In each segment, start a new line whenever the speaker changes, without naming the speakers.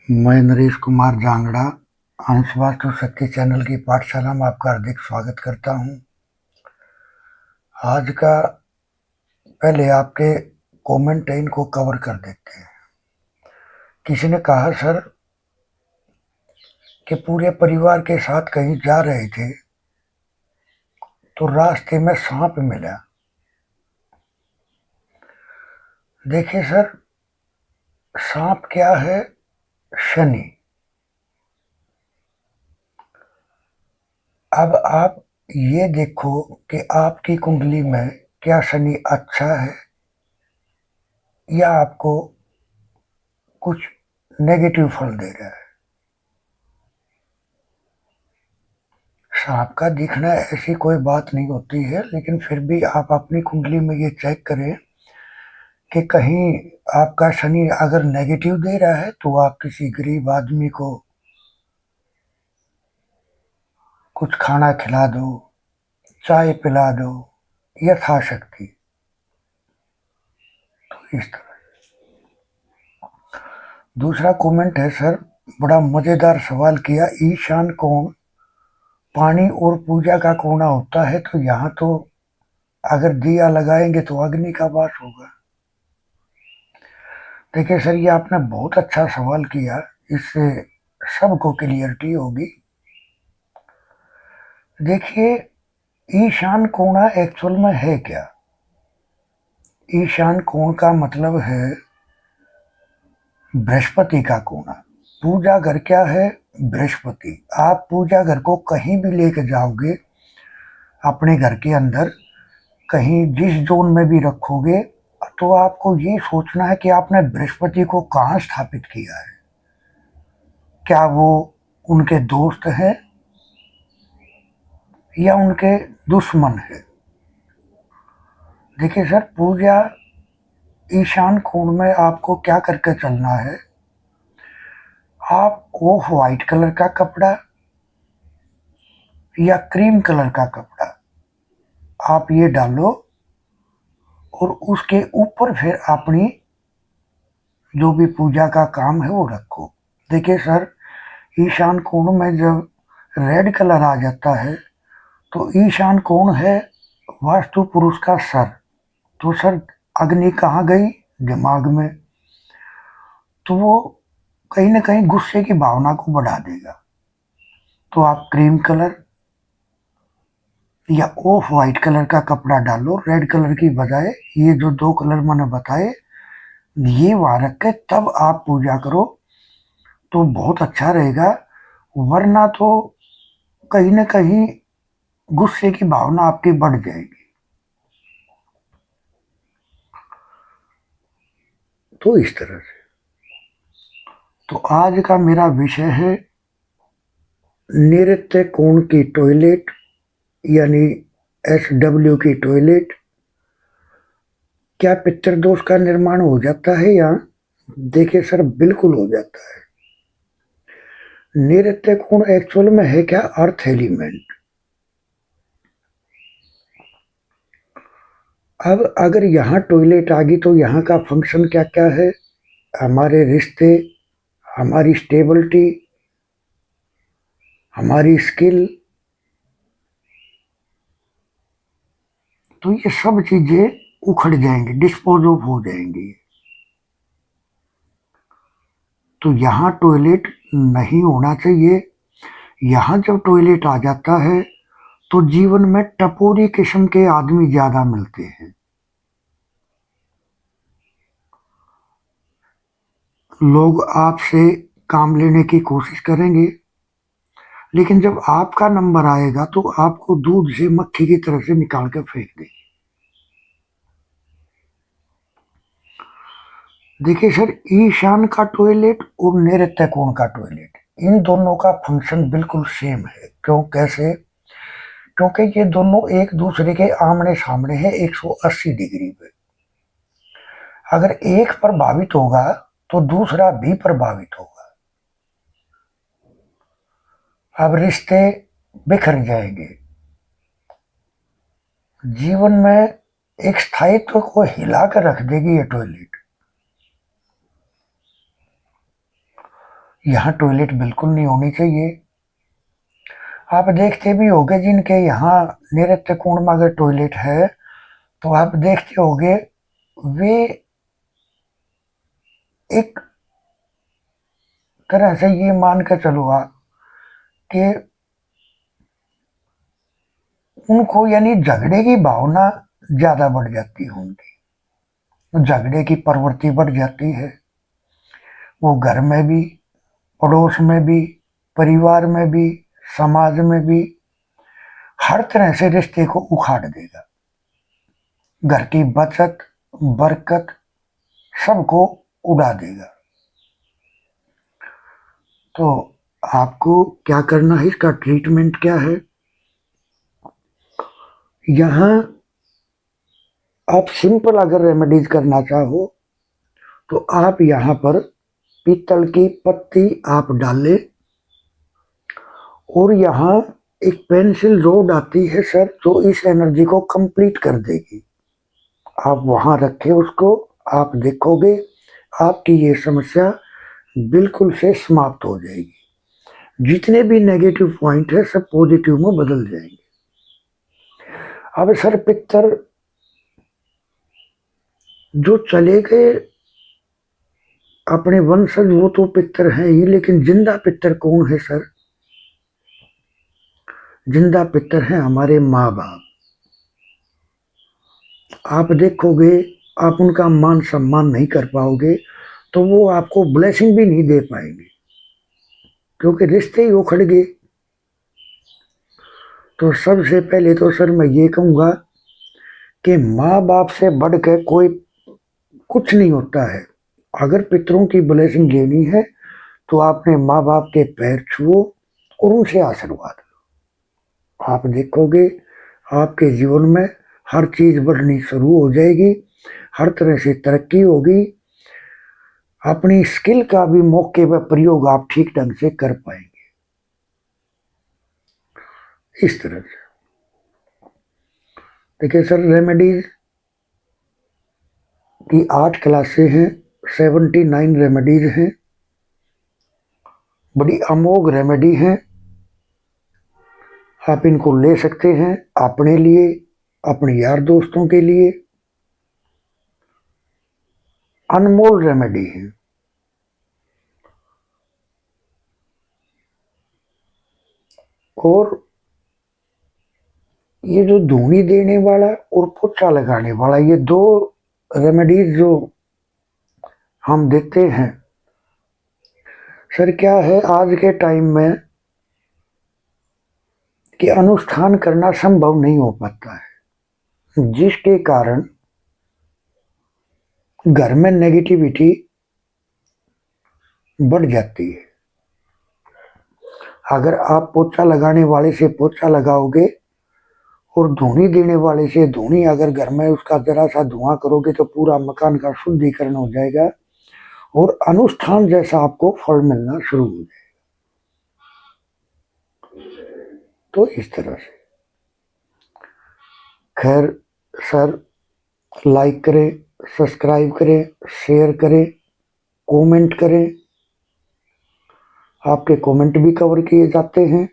मैं नरेश कुमार जांगड़ा अंश वास्तु शक्ति चैनल की पाठशाला में आपका हार्दिक स्वागत करता हूं। आज का पहले आपके कमेंट है, इनको कवर कर देते हैं। किसी ने कहा सर कि पूरे परिवार के साथ कहीं जा रहे थे तो रास्ते में सांप मिला। देखिए सर, सांप क्या है? शनि। अब आप ये देखो कि आपकी कुंडली में क्या शनि अच्छा है या आपको कुछ नेगेटिव फल दे रहा है। सांप का दिखना ऐसी कोई बात नहीं होती है, लेकिन फिर भी आप अपनी कुंडली में ये चेक करें कि कहीं आपका शनि अगर नेगेटिव दे रहा है तो आप किसी गरीब आदमी को कुछ खाना खिला दो, चाय पिला दो, यथाशक्ति। तो इस तरह। दूसरा कमेंट है सर, बड़ा मजेदार सवाल किया। ईशान कोण पानी और पूजा का कोना होता है, तो यहाँ तो अगर दिया लगाएंगे तो अग्नि का वास होगा। देखिए सर, ये आपने बहुत अच्छा सवाल किया, इससे सबको क्लियरिटी होगी। देखिए, ईशान कोना एक्चुअल में है क्या? ईशान कोण का मतलब है बृहस्पति का कोना। पूजा घर क्या है? बृहस्पति। आप पूजा घर को कहीं भी लेके जाओगे, अपने घर के अंदर कहीं जिस जोन में भी रखोगे, तो आपको ये सोचना है कि आपने बृहस्पति को कहाँ स्थापित किया है। क्या वो उनके दोस्त हैं या उनके दुश्मन है? देखिए सर, पूजा ईशान कोण में आपको क्या करके चलना है। आप ऑफ वाइट कलर का कपड़ा या क्रीम कलर का कपड़ा आप ये डालो और उसके ऊपर फिर अपनी जो भी पूजा का काम है वो रखो। देखिए सर, ईशान कोण में जब रेड कलर आ जाता है तो ईशान कोण है वास्तु पुरुष का सर। तो सर, अग्नि कहाँ गई? दिमाग में। तो वो कहीं ना कहीं गुस्से की भावना को बढ़ा देगा। तो आप क्रीम कलर या ऑफ वाइट कलर का कपड़ा डालो, रेड कलर की बजाय। ये जो दो कलर मैंने बताए, ये वहां रख के तब आप पूजा करो तो बहुत अच्छा रहेगा। वरना तो कहीं ना कहीं गुस्से की भावना आपकी बढ़ जाएगी। तो इस तरह से। तो आज का मेरा विषय है नैऋत्य कोण की टॉयलेट, यानी SW की टॉयलेट। क्या पितृदोष का निर्माण हो जाता है यहाँ? देखिए सर, बिल्कुल हो जाता है। नैऋत्य कोण एक्चुअल में है क्या? Earth element. अब अगर यहाँ टॉयलेट आ गई तो यहाँ का फंक्शन क्या क्या है? हमारे रिश्ते, हमारी स्टेबिलिटी, हमारी स्किल, तो ये सब चीजें उखड़ जाएंगी, डिस्पोज ऑफ हो जाएंगी। तो यहाँ टॉयलेट नहीं होना चाहिए। यहाँ जब टॉयलेट आ जाता है तो जीवन में टपोरी किस्म के आदमी ज्यादा मिलते हैं। लोग आपसे काम लेने की कोशिश करेंगे, लेकिन जब आपका नंबर आएगा तो आपको दूध से मक्खी की तरह से निकाल के फेंक देंगे। देखिए सर, ईशान का टॉयलेट और नैऋत्य कोण का टॉयलेट, इन दोनों का फंक्शन बिल्कुल सेम है। क्यों? कैसे? क्योंकि ये दोनों एक दूसरे के आमने सामने हैं 180 डिग्री पे। अगर एक प्रभावित होगा तो दूसरा भी प्रभावित होगा। अब रिश्ते बिखर जाएंगे। जीवन में एक स्थायित्व को हिला कर रख देगी ये टॉयलेट। यहाँ टॉयलेट बिल्कुल नहीं होनी चाहिए। आप देखते भी होंगे जिनके यहाँ नैऋत्य कोण में अगर टॉयलेट है तो आप देखते होंगे वे एक तरह से ये मान कर चलो आप कि उनको यानी झगड़े की भावना ज्यादा बढ़ जाती है उनकी, झगड़े की प्रवृत्ति बढ़ जाती है। वो घर में भी, पड़ोस में भी, परिवार में भी, समाज में भी हर तरह से रिश्ते को उखाड़ देगा। घर की बचत, बरकत सबको उड़ा देगा। तो आपको क्या करना है, इसका ट्रीटमेंट क्या है? यहाँ आप सिंपल अगर रेमेडीज करना चाहो तो आप यहाँ पर पीतल की पत्ती आप डालें और यहाँ एक पेंसिल रोड आती है सर जो इस एनर्जी को कंप्लीट कर देगी। आप वहां रखें उसको, आप देखोगे आपकी ये समस्या बिल्कुल से समाप्त हो जाएगी। जितने भी नेगेटिव पॉइंट है सब पॉजिटिव में बदल जाएंगे। अब सर पितर जो चले गए अपने वंशज वो तो पितर हैं ही, लेकिन जिंदा पितर कौन है सर? जिंदा पितर हैं हमारे माँ बाप। आप देखोगे आप उनका मान सम्मान नहीं कर पाओगे तो वो आपको ब्लेसिंग भी नहीं दे पाएंगे क्योंकि रिश्ते ही उखड़ गए। तो सबसे पहले तो सर मैं ये कहूंगा कि माँ बाप से बढ़ के कोई कुछ नहीं होता है। अगर पितरों की ब्लेसिंग लेनी है तो आपने माँ बाप के पैर छुओ और उनसे आशीर्वाद लो। आप देखोगे आपके जीवन में हर चीज बढ़नी शुरू हो जाएगी, हर तरह से तरक्की होगी। अपनी स्किल का भी मौके पर प्रयोग आप ठीक ढंग से कर पाएंगे। इस तरह से देखिए सर, रेमेडीज की 8 क्लासें हैं, 79 रेमेडीज हैं, बड़ी अमोघ रेमेडी हैं। आप इनको ले सकते हैं अपने लिए, अपने यार दोस्तों के लिए। अनमोल रेमेडी है। और ये जो धूनी देने वाला और पोछा लगाने वाला, ये दो रेमेडीज जो हम देते हैं सर, क्या है आज के टाइम में कि अनुष्ठान करना संभव नहीं हो पाता है, जिसके कारण घर में नेगेटिविटी बढ़ जाती है। अगर आप पोछा लगाने वाले से पोछा लगाओगे और धूनी देने वाले से धूनी अगर घर में उसका जरा सा धुआं करोगे तो पूरा मकान का शुद्धिकरण हो जाएगा और अनुष्ठान जैसा आपको फल मिलना शुरू हो जाएगा। तो इस तरह से खैर सर, लाइक करें, सब्सक्राइब करें, शेयर करें, कमेंट करें। आपके कमेंट भी कवर किए जाते हैं।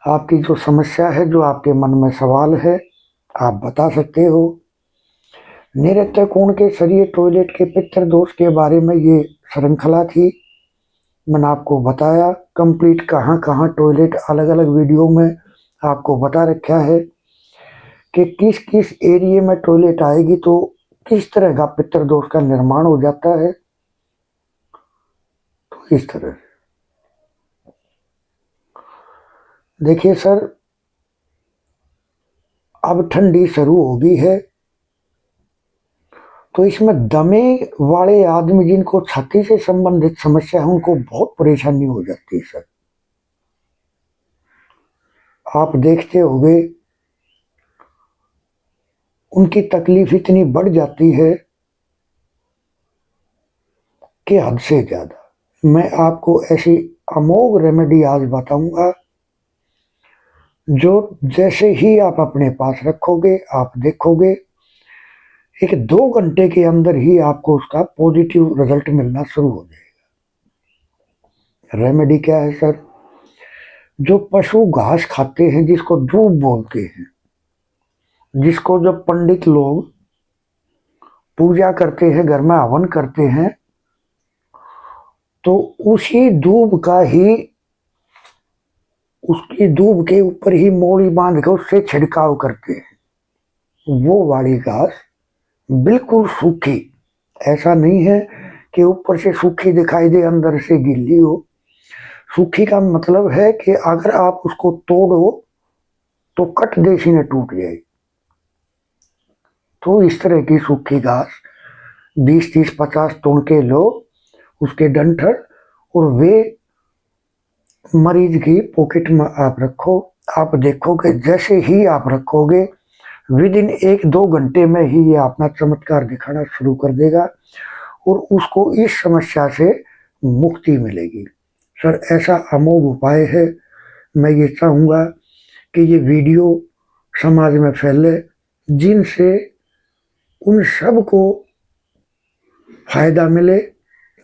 आपकी जो समस्या है, जो आपके मन में सवाल है, आप बता सकते हो। नैऋत्य कोण के शरीर टॉयलेट के पितर दोष के बारे में ये श्रृंखला थी। मैंने आपको बताया कंप्लीट कहाँ कहाँ टॉयलेट, अलग अलग वीडियो में आपको बता रखा है कि किस किस एरिया में टॉयलेट आएगी तो किस तरह का पितर दोष का निर्माण हो जाता है। तो इस तरह देखिए सर, अब ठंडी शुरू हो गई है तो इसमें दमे वाले आदमी जिनको छाती से संबंधित समस्या है उनको बहुत परेशानी हो जाती है सर। आप देखते होंगे उनकी तकलीफ इतनी बढ़ जाती है कि हद से ज्यादा। मैं आपको ऐसी अमोघ रेमेडी आज बताऊंगा जो जैसे ही आप अपने पास रखोगे आप देखोगे एक 2 घंटे के अंदर ही आपको उसका पॉजिटिव रिजल्ट मिलना शुरू हो जाएगा। रेमेडी क्या है सर? जो पशु घास खाते हैं, जिसको दूब बोलते हैं, जिसको जब पंडित लोग पूजा करते हैं, घर में हवन करते हैं, तो उसी दूब का ही, उसकी दूब के ऊपर ही मोड़ी बांध के उससे छिड़काव करते हैं। वो वाली घास बिल्कुल सूखी, ऐसा नहीं है कि ऊपर से सूखी दिखाई दे अंदर से गीली हो। सूखी का मतलब है कि अगर आप उसको तोड़ो तो कट देसी में टूट जाए। तो इस तरह की सूखी घास 20, 30, 50 तोड़ के लो, उसके डंठल, और वे मरीज की पॉकेट में आप रखो। आप देखोगे जैसे ही आप रखोगे, विद इन 1-2 घंटे में ही ये अपना चमत्कार दिखाना शुरू कर देगा और उसको इस समस्या से मुक्ति मिलेगी। सर ऐसा अमोघ उपाय है। मैं ये चाहूँगा कि ये वीडियो समाज में फैले, जिनसे उन सब को फायदा मिले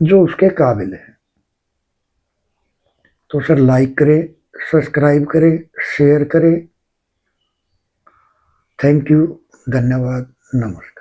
जो उसके काबिल है। तो सर लाइक करें, सब्सक्राइब करें, शेयर करें। थैंक यू, धन्यवाद, नमस्ते।